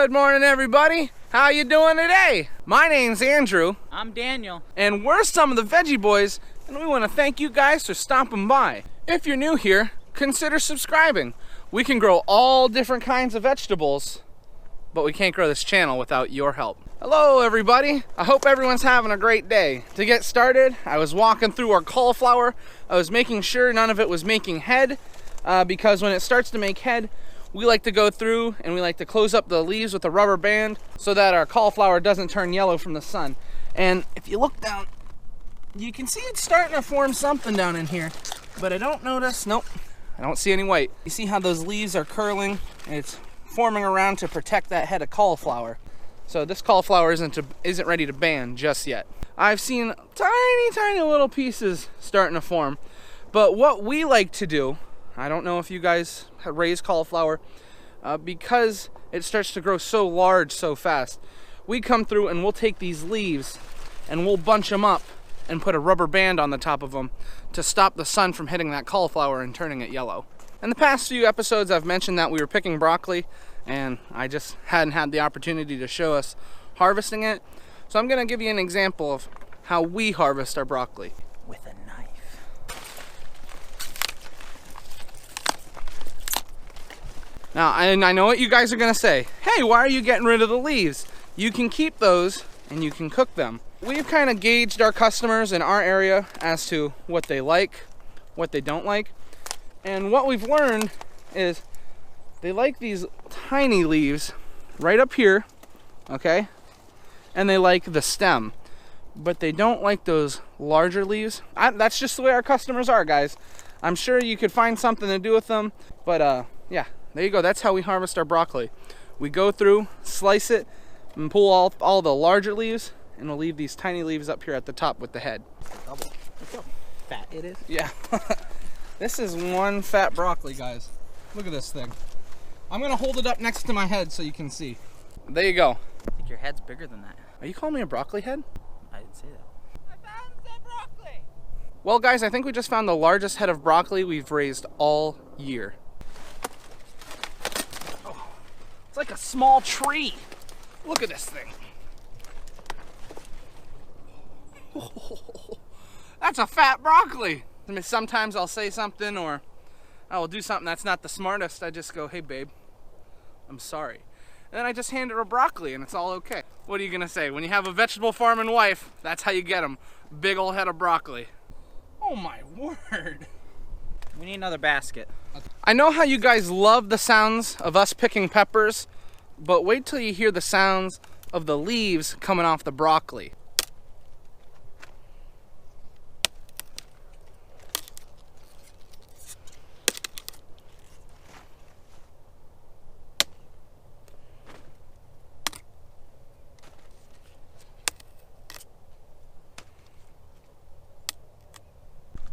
Good morning, everybody. How you doing today? My name's Andrew. I'm Daniel. And we're some of the Veggie Boys, and we want to thank you guys for stopping by. If you're new here, consider subscribing. We can grow all different kinds of vegetables, but we can't grow this channel without your help. Hello, everybody. I hope everyone's having a great day. To get started, I was walking through our cauliflower. I was making sure none of it was making head, because when it starts to make head, we like to go through and we like to close up the leaves with a rubber band so that our cauliflower doesn't turn yellow from the sun. And if you look down, you can see it's starting to form something down in here, but I don't notice, nope, I don't see any white. You see how those leaves are curling? It's forming around to protect that head of cauliflower. So this cauliflower isn't ready to ban just yet. I've seen tiny little pieces starting to form, but what we like to do, I don't know if you guys raise cauliflower, because it starts to grow so large so fast, we come through and we'll take these leaves and we'll bunch them up and put a rubber band on the top of them to stop the sun from hitting that cauliflower and turning it yellow. In the past few episodes I've mentioned that we were picking broccoli and I just hadn't had the opportunity to show us harvesting it. So I'm going to give you an example of how we harvest our broccoli. With a knife. Now, and I know what you guys are gonna say. Hey, why are you getting rid of the leaves? You can keep those and you can cook them. We've kind of gauged our customers in our area as to what they like, what they don't like. And what we've learned is they like these tiny leaves right up here, okay? And they like the stem, but they don't like those larger leaves. That's just the way our customers are, guys. I'm sure you could find something to do with them, but yeah. There you go, that's how we harvest our broccoli. We go through, slice it, and pull all the larger leaves, and we'll leave these tiny leaves up here at the top with the head. Double. Look how fat it is. Yeah. This is one fat broccoli, guys. Look at this thing. I'm gonna hold it up next to my head so you can see. There you go. I think your head's bigger than that. Are you calling me a broccoli head? I didn't say that. I found some broccoli! Well, guys, I think we just found the largest head of broccoli we've raised all year. It's like a small tree. Look at this thing. Oh, that's a fat broccoli. I mean, sometimes I'll say something or I will do something that's not the smartest. I just go, hey babe, I'm sorry. And then I just hand her a broccoli and it's all okay. What are you gonna say? When you have a vegetable farming wife, that's how you get them. Big old head of broccoli. Oh my word. We need another basket. I know how you guys love the sounds of us picking peppers, but wait till you hear the sounds of the leaves coming off the broccoli.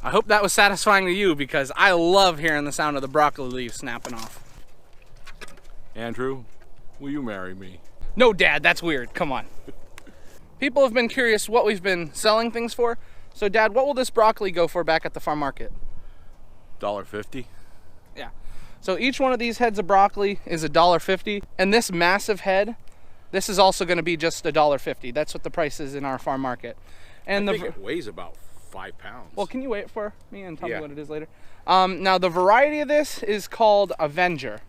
I hope that was satisfying to you because I love hearing the sound of the broccoli leaves snapping off. Andrew, will you marry me? No, Dad, that's weird. Come on. People have been curious what we've been selling things for. So, Dad, what will this broccoli go for back at the farm market? $1.50. Yeah. So each one of these heads of broccoli is $1.50. And this massive head, this is also going to be just $1.50. That's what the price is in our farm market. And I think it weighs about 5 pounds. Well, can you weigh it for me and tell me what it is later? Now, the variety of this is called Avenger,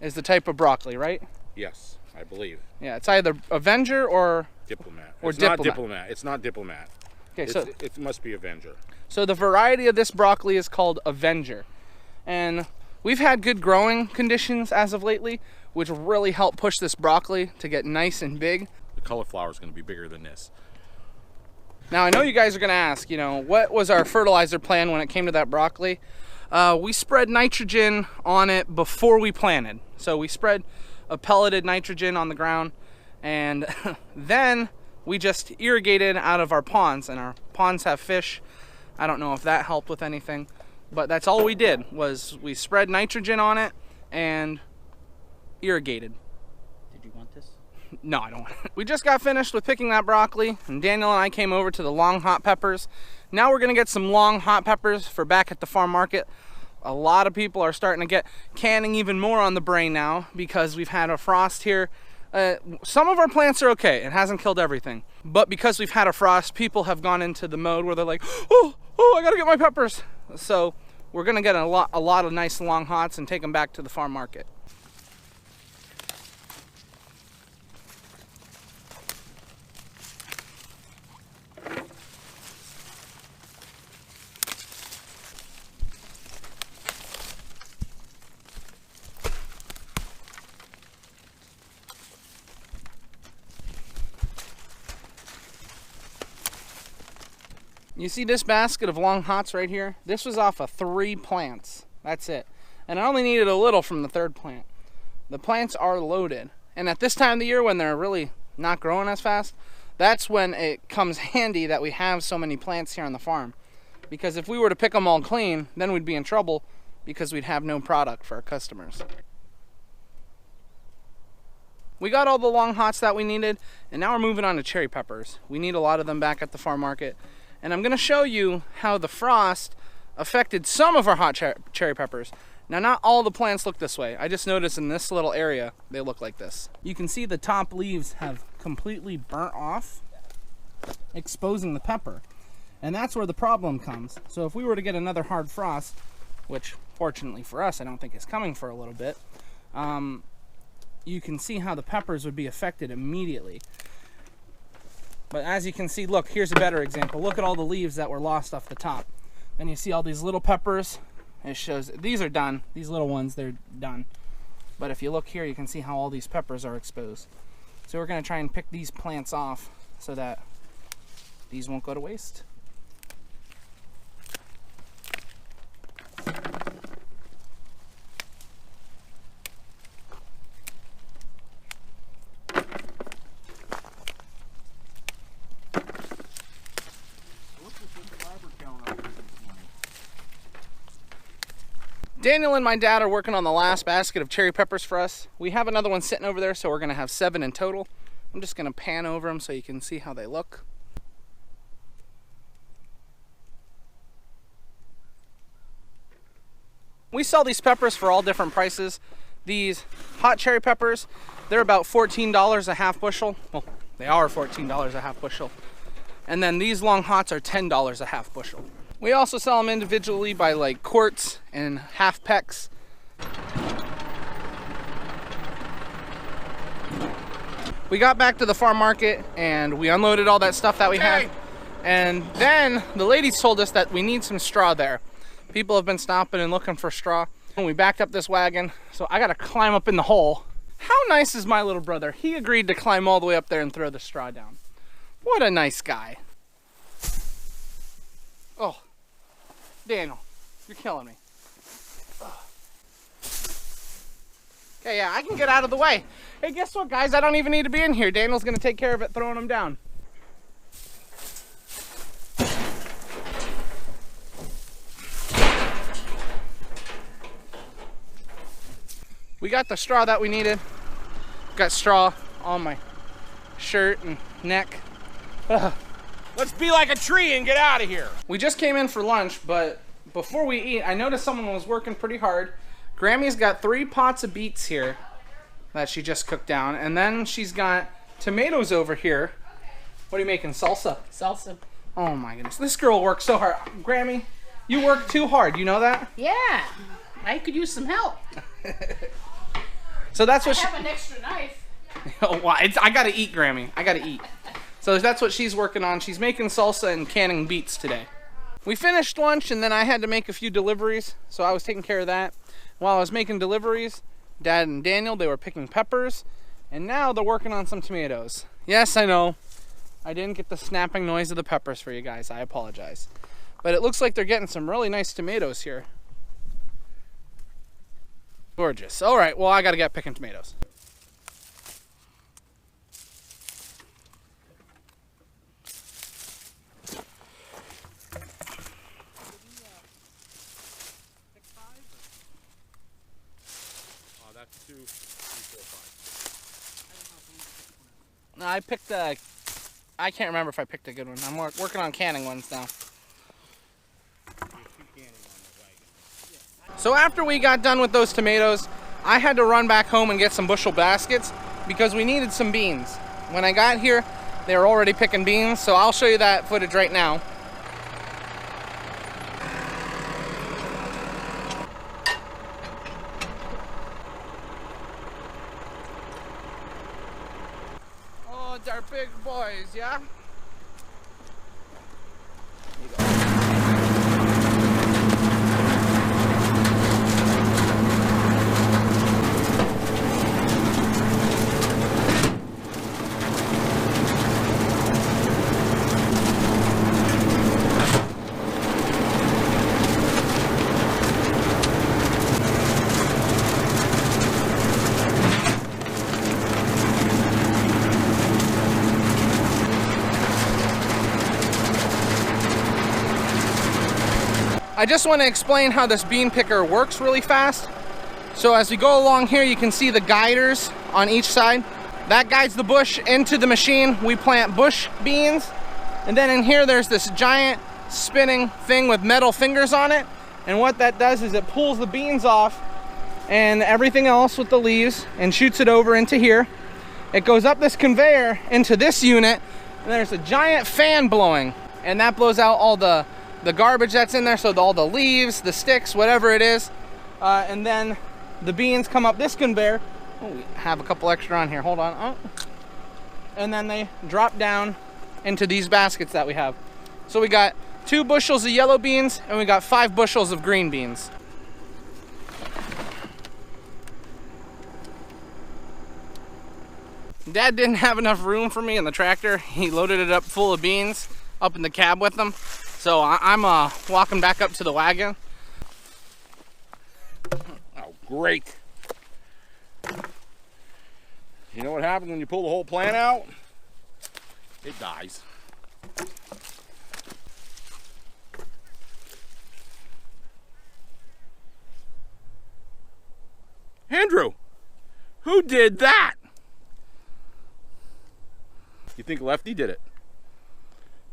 is the type of broccoli, right? Yes, I believe. Yeah, it's either Avenger or Diplomat. Or it's Diplomat. not Diplomat. It's not Diplomat. Okay, so it must be Avenger. So the variety of this broccoli is called Avenger. And we've had good growing conditions as of lately, which really help push this broccoli to get nice and big. The cauliflower is going to be bigger than this. Now, I know you guys are going to ask, you know, what was our fertilizer plan when it came to that broccoli? We spread nitrogen on it before we planted. So we spread a pelleted nitrogen on the ground, and then we just irrigated out of our ponds, and our ponds have fish. I don't know if that helped with anything, but that's all we did, was we spread nitrogen on it and irrigated. Did you want this? No, I don't want it. We just got finished with picking that broccoli, and Daniel and I came over to the long hot peppers. Now we're gonna get some long hot peppers for back at the farm market. A lot of people are starting to get canning even more on the brain now because we've had a frost here Some of our plants are okay. It hasn't killed everything. But because we've had a frost, people have gone into the mode where they're like, oh, I gotta get my peppers. So we're gonna get a lot of nice long hots and take them back to the farm market. You see this basket of long hots right here? This was off of 3 plants. That's it. And I only needed a little from the 3rd plant. The plants are loaded. And at this time of the year when they're really not growing as fast, that's when it comes handy that we have so many plants here on the farm. Because if we were to pick them all clean, then we'd be in trouble because we'd have no product for our customers. We got all the long hots that we needed, and now we're moving on to cherry peppers. We need a lot of them back at the farm market. And I'm going to show you how the frost affected some of our hot cherry peppers. Now, not all the plants look this way. I just noticed in this little area, they look like this. You can see the top leaves have completely burnt off, exposing the pepper. And that's where the problem comes. So if we were to get another hard frost, which fortunately for us, I don't think is coming for a little bit, you can see how the peppers would be affected immediately. But as you can see, look, here's a better example. Look at all the leaves that were lost off the top. Then you see all these little peppers. It shows, these are done. These little ones, they're done. But if you look here, you can see how all these peppers are exposed. So we're gonna try and pick these plants off so that these won't go to waste. Daniel and my dad are working on the last basket of cherry peppers for us. We have another one sitting over there, so we're gonna have 7 in total. I'm just gonna pan over them so you can see how they look. We sell these peppers for all different prices. These hot cherry peppers, they're about $14 a half bushel. Well, they are $14 a half bushel. And then these long hots are $10 a half bushel. We also sell them individually by like quarts and half pecks. We got back to the farm market and we unloaded all that stuff that we had. And then the ladies told us that we need some straw there. People have been stopping and looking for straw. And we backed up this wagon, so I gotta climb up in the hole. How nice is my little brother? He agreed to climb all the way up there and throw the straw down. What a nice guy. Oh. Daniel, you're killing me. Okay, yeah, I can get out of the way. Hey, guess what, guys? I don't even need to be in here. Daniel's gonna take care of it, throwing them down. We got the straw that we needed. Got straw on my shirt and neck. Let's be like a tree and get out of here. We just came in for lunch, but before we eat, I noticed someone was working pretty hard. Grammy's got 3 pots of beets here that she just cooked down, and then she's got tomatoes over here. What are you making, salsa? Salsa. Oh my goodness, this girl works so hard. Grammy, you work too hard, you know that? Yeah, I could use some help. So that's what I have an extra knife. Oh, well, I gotta eat, Grammy. I gotta eat. So that's what she's working on. She's making salsa and canning beets today. We finished lunch and then I had to make a few deliveries, so I was taking care of that. While I was making deliveries, Dad and Daniel, they were picking peppers, and now they're working on some tomatoes. Yes, I know. I didn't get the snapping noise of the peppers for you guys. I apologize. But it looks like they're getting some really nice tomatoes here. Gorgeous. All right, well, I gotta get picking tomatoes. That's 2, 3, 4, 5. I picked a... I can't remember if I picked a good one. I'm working on canning ones now. So after we got done with those tomatoes, I had to run back home and get some bushel baskets because we needed some beans. When I got here, they were already picking beans, so I'll show you that footage right now. Oh, they're big boys, yeah? I just want to explain how this bean picker works really fast. So as we go along here, you can see the guiders on each side. That guides the bush into the machine. We plant bush beans. And then in here, there's this giant spinning thing with metal fingers on it. And what that does is it pulls the beans off and everything else with the leaves and shoots it over into here. It goes up this conveyor into this unit, and there's a giant fan blowing. And that blows out all the garbage that's in there, so all the leaves, the sticks, whatever it is. And then the beans come up this conveyor. Oh, we have a couple extra on here, hold on. Oh. And then they drop down into these baskets that we have. So we got 2 bushels of yellow beans, and we got 5 bushels of green beans. Dad didn't have enough room for me in the tractor. He loaded it up full of beans up in the cab with him. So I'm walking back up to the wagon. Oh, great. You know what happens when you pull the whole plant out? It dies. Andrew, who did that? You think Lefty did it?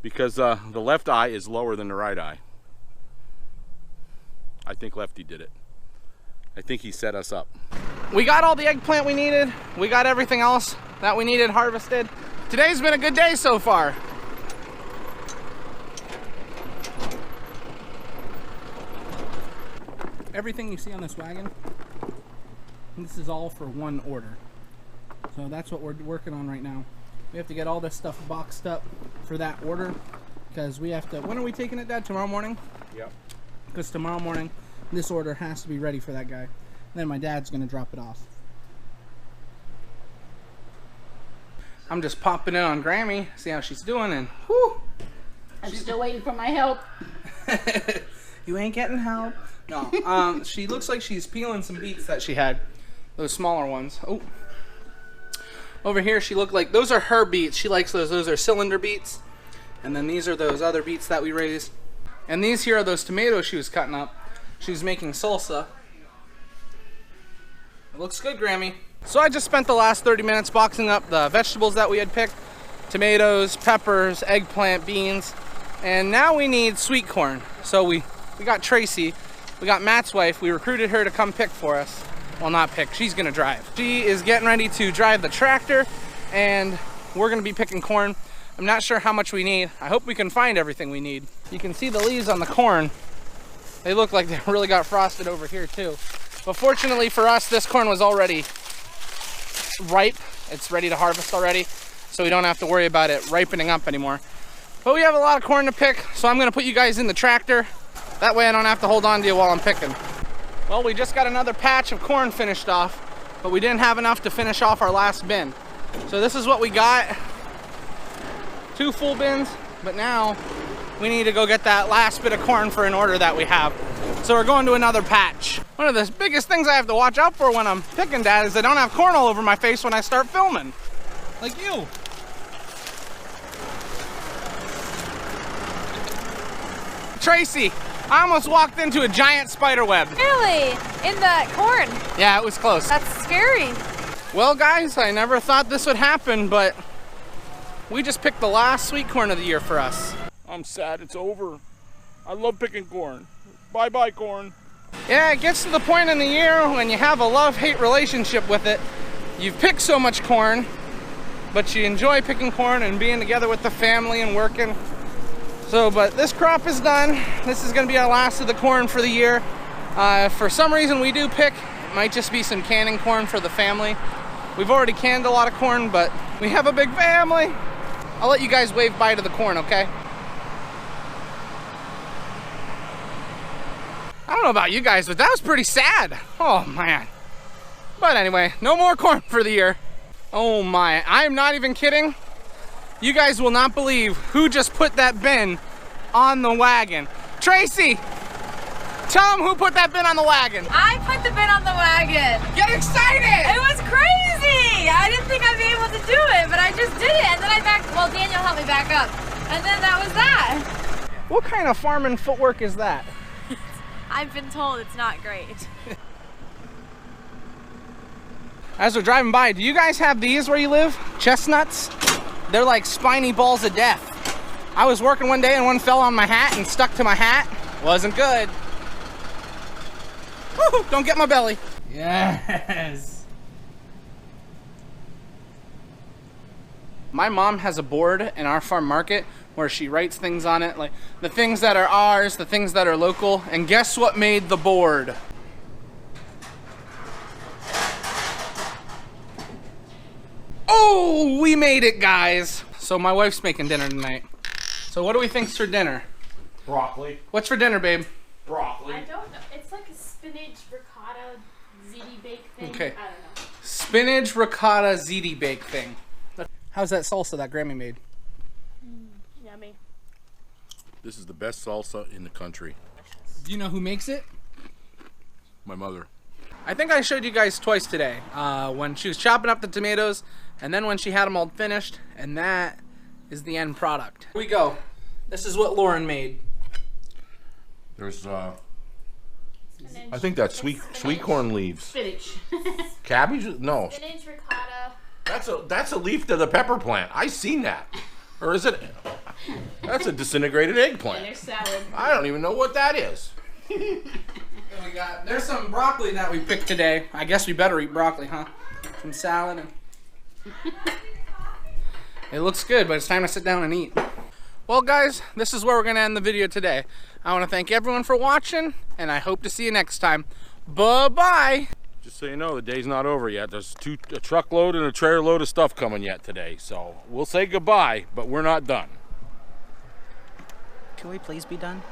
Because the left eye is lower than the right eye. I think Lefty did it. I think he set us up. We got all the eggplant we needed. We got everything else that we needed harvested. Today's been a good day so far. Everything you see on this wagon, this is all for one order. So that's what we're working on right now. We have to get all this stuff boxed up for that order, because we have to, when are we taking it, Dad? Tomorrow morning? Yep. Because tomorrow morning, this order has to be ready for that guy. Then my dad's gonna drop it off. I'm just popping in on Grammy, see how she's doing, and whew! I'm still waiting for my help. You ain't getting help. No, she looks like she's peeling some beets that she had. Those smaller ones. Oh. Over here, she looked like, those are her beets. She likes those. Those are cylinder beets. And then these are those other beets that we raised. And these here are those tomatoes she was cutting up. She was making salsa. It looks good, Grammy. So I just spent the last 30 minutes boxing up the vegetables that we had picked. Tomatoes, peppers, eggplant, beans. And now we need sweet corn. So we got Tracy. We got Matt's wife. We recruited her to come pick for us. Well, not pick, she's gonna drive. She is getting ready to drive the tractor, and we're gonna be picking corn. I'm not sure how much we need. I hope we can find everything we need. You can see the leaves on the corn. They look like they really got frosted over here too. But fortunately for us, this corn was already ripe. It's ready to harvest already, so we don't have to worry about it ripening up anymore. But we have a lot of corn to pick, so I'm gonna put you guys in the tractor. That way I don't have to hold on to you while I'm picking. Well, we just got another patch of corn finished off, but we didn't have enough to finish off our last bin. So this is what we got. 2 full bins, but now we need to go get that last bit of corn for an order that we have. So we're going to another patch. One of the biggest things I have to watch out for when I'm picking, Dad, is I don't have corn all over my face when I start filming. Like you. Tracy, I almost walked into a giant spider web. Really? In the corn? Yeah, it was close. That's scary. Well, guys, I never thought this would happen, but we just picked the last sweet corn of the year for us. I'm sad it's over. I love picking corn. Bye-bye, corn. Yeah, it gets to the point in the year when you have a love-hate relationship with it. you've picked so much corn, but you enjoy picking corn and being together with the family and working. So, but this crop is done. This is gonna be our last of the corn for the year. For some reason we do pick, it might just be some canning corn for the family. We've already canned a lot of corn, but we have a big family. I'll let you guys wave bye to the corn, okay? I don't know about you guys, but that was pretty sad. Oh man. But anyway, no more corn for the year. Oh my, I'm not even kidding. You guys will not believe who just put that bin on the wagon. Tracy, tell them who put that bin on the wagon. I put the bin on the wagon. Get excited! It was crazy. I didn't think I'd be able to do it, but I just did it. And then I backed, well, Daniel helped me back up. And then that was that. What kind of farming footwork is that? I've been told it's not great. As we're driving by, do you guys have these where you live? Chestnuts? They're like spiny balls of death. I was working one day and one fell on my hat and stuck to my hat. Wasn't good. Woo, don't get my belly. Yes. My mom has a board in our farm market where she writes things on it, like the things that are ours, the things that are local, and guess what made the board? Oh, we made it, guys. So my wife's making dinner tonight. So what do we think's for dinner? Broccoli. What's for dinner, babe? Broccoli. I don't know. It's like a spinach ricotta ziti bake thing. Okay. I don't know. Spinach ricotta ziti bake thing. How's that salsa that Grammy made? Yummy. This is the best salsa in the country. Do you know who makes it? My mother. I think I showed you guys twice today. When she was chopping up the tomatoes, and then when she had them all finished, and that is the end product. Here we go. This is what Lauren made. There's I Spinach. think that's sweet corn leaves. Spinach. Cabbage? No. Spinach ricotta. That's a leaf to the pepper plant. I seen that. Or is it? That's a disintegrated eggplant. Spinach salad. I don't even know what that is. There's some broccoli that we picked today. I guess we better eat broccoli, huh? Some salad. And... It looks good, but it's time to sit down and eat. Well, guys, this is where we're going to end the video today. I want to thank everyone for watching, and I hope to see you next time. Bye-bye. Just so you know, the day's not over yet. There's a truckload and a trailer load of stuff coming yet today. So we'll say goodbye, but we're not done. Can we please be done?